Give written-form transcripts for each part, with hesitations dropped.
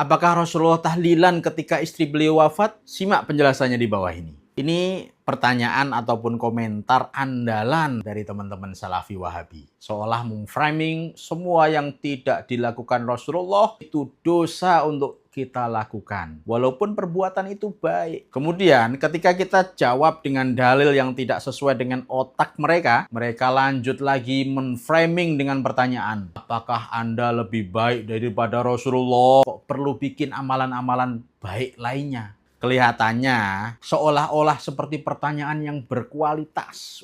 Apakah Rasulullah tahlilan ketika istri beliau wafat? Simak penjelasannya di bawah ini. Ini pertanyaan ataupun komentar andalan dari teman-teman Salafi Wahabi. Seolah memframing semua yang tidak dilakukan Rasulullah itu dosa untuk kita lakukan. Walaupun perbuatan itu baik. Kemudian ketika kita jawab dengan dalil yang tidak sesuai dengan otak mereka, mereka lanjut lagi menframing dengan pertanyaan. Apakah Anda lebih baik daripada Rasulullah? Kok perlu bikin amalan-amalan baik lainnya? Kelihatannya seolah-olah seperti pertanyaan yang berkualitas.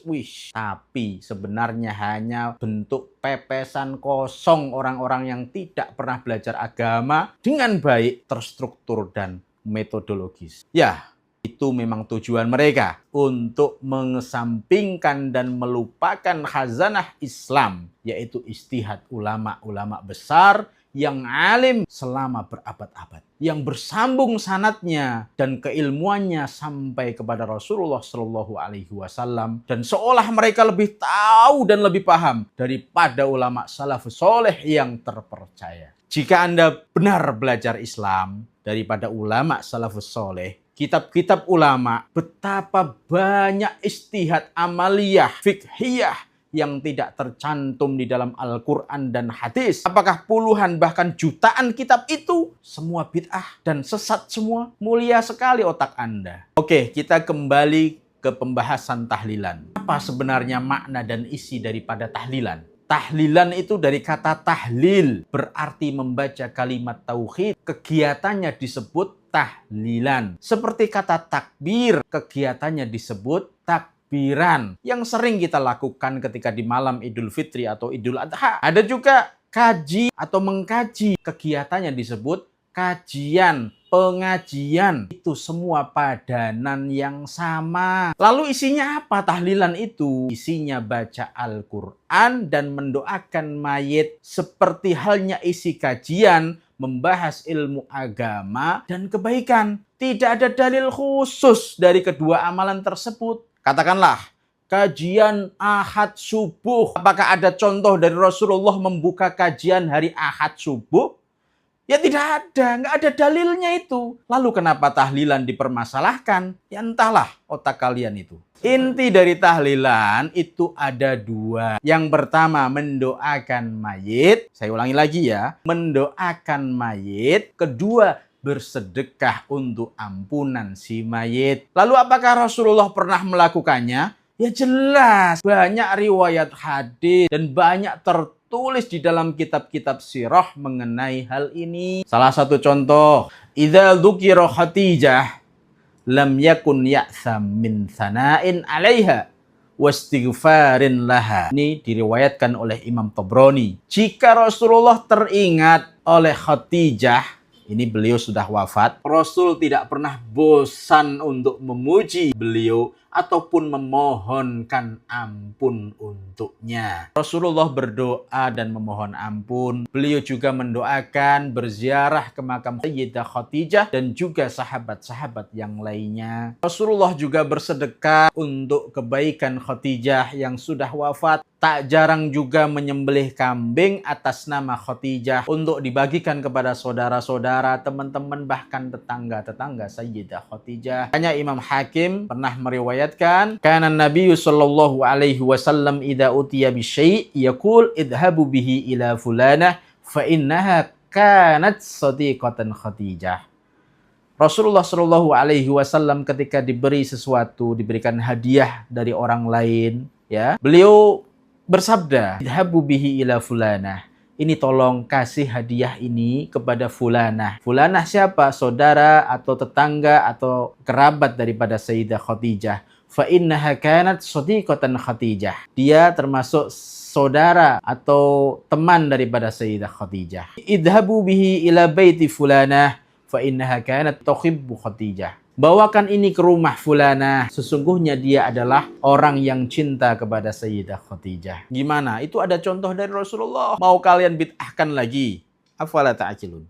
Tapi sebenarnya hanya bentuk pepesan kosong orang-orang yang tidak pernah belajar agama dengan baik, terstruktur, dan metodologis. Ya, itu memang tujuan mereka untuk mengesampingkan dan melupakan khazanah Islam, yaitu ijtihad ulama-ulama besar yang alim selama berabad-abad, yang bersambung sanadnya dan keilmuannya sampai kepada Rasulullah Shallallahu Alaihi Wasallam, dan seolah mereka lebih tahu dan lebih paham daripada ulama salafus soleh yang terpercaya. Jika Anda benar belajar Islam daripada ulama salafus soleh, kitab-kitab ulama, betapa banyak ijtihad amaliyah, fiqhiyah yang tidak tercantum di dalam Al-Quran dan hadis. Apakah puluhan bahkan jutaan kitab itu semua bid'ah dan sesat semua? Mulia sekali otak Anda. Oke, kita kembali ke pembahasan tahlilan. Apa sebenarnya makna dan isi daripada tahlilan? Tahlilan itu dari kata tahlil, berarti membaca kalimat tauhid. Kegiatannya disebut tahlilan. Seperti kata takbir, kegiatannya disebut takbiran, yang sering kita lakukan ketika di malam Idul Fitri atau Idul Adha. Ada juga kaji atau mengkaji, kegiatannya disebut kajian, pengajian. Itu semua padanan yang sama. Lalu isinya apa tahlilan itu? Isinya baca Al-Quran dan mendoakan mayit, seperti halnya isi kajian membahas ilmu agama dan kebaikan. Tidak ada dalil khusus dari kedua amalan tersebut. Katakanlah, kajian Ahad subuh. Apakah ada contoh dari Rasulullah membuka kajian hari Ahad subuh? Ya tidak ada, nggak ada dalilnya itu. Lalu kenapa tahlilan dipermasalahkan? Ya entahlah otak kalian itu. Inti dari tahlilan itu ada dua. Yang pertama mendoakan mayit. Saya ulangi lagi ya. Mendoakan mayit. Kedua, bersedekah untuk ampunan si mayit. Lalu apakah Rasulullah pernah melakukannya? Ya jelas. Banyak riwayat hadis dan banyak tertulis di dalam kitab-kitab sirah mengenai hal ini. Salah satu contoh, idza dzukira Khadijah lam yakun ya'tham min thana'in 'alaiha wastighfarin laha. Ini diriwayatkan oleh Imam Tabrani. Jika Rasulullah teringat oleh Khadijah, ini beliau sudah wafat, Rasul tidak pernah bosan untuk memuji beliau ataupun memohonkan ampun untuknya. Rasulullah berdoa dan memohon ampun. Beliau juga mendoakan berziarah ke makam Sayyidah Khadijah dan juga sahabat-sahabat yang lainnya. Rasulullah juga bersedekah untuk kebaikan Khadijah yang sudah wafat. Tak jarang juga menyembelih kambing atas nama Khadijah untuk dibagikan kepada saudara-saudara, teman-teman, bahkan tetangga-tetangga Sayyidah Khadijah. Hanya Imam Hakim pernah meriwayatkan, kana Nabi sallallahu alaihi wasallam idza utiya bi syai' yaqul idhabu bihi ila fulanah fa innaha kanat sadiqatan Khadijah. Rasulullah Shallallahu Alaihi Wasallam ketika diberi sesuatu, diberikan hadiah dari orang lain, ya, beliau bersabda, idhabu bihi ila fulanah. Ini tolong kasih hadiah ini kepada fulanah. Fulanah siapa? Saudara atau tetangga atau kerabat daripada Sayyidah Khadijah. Fa innaha kanat shadiqatan Khadijah. Dia termasuk saudara atau teman daripada Sayyidah Khadijah. Idhabu bihi ila baiti fulanah fa innaha kanat tuhibbu Khadijah. Bawakan ini ke rumah fulanah. Sesungguhnya dia adalah orang yang cinta kepada Sayyidah Khadijah. Gimana? Itu ada contoh dari Rasulullah. Mau kalian bid'ahkan lagi? Afala ta'qilun?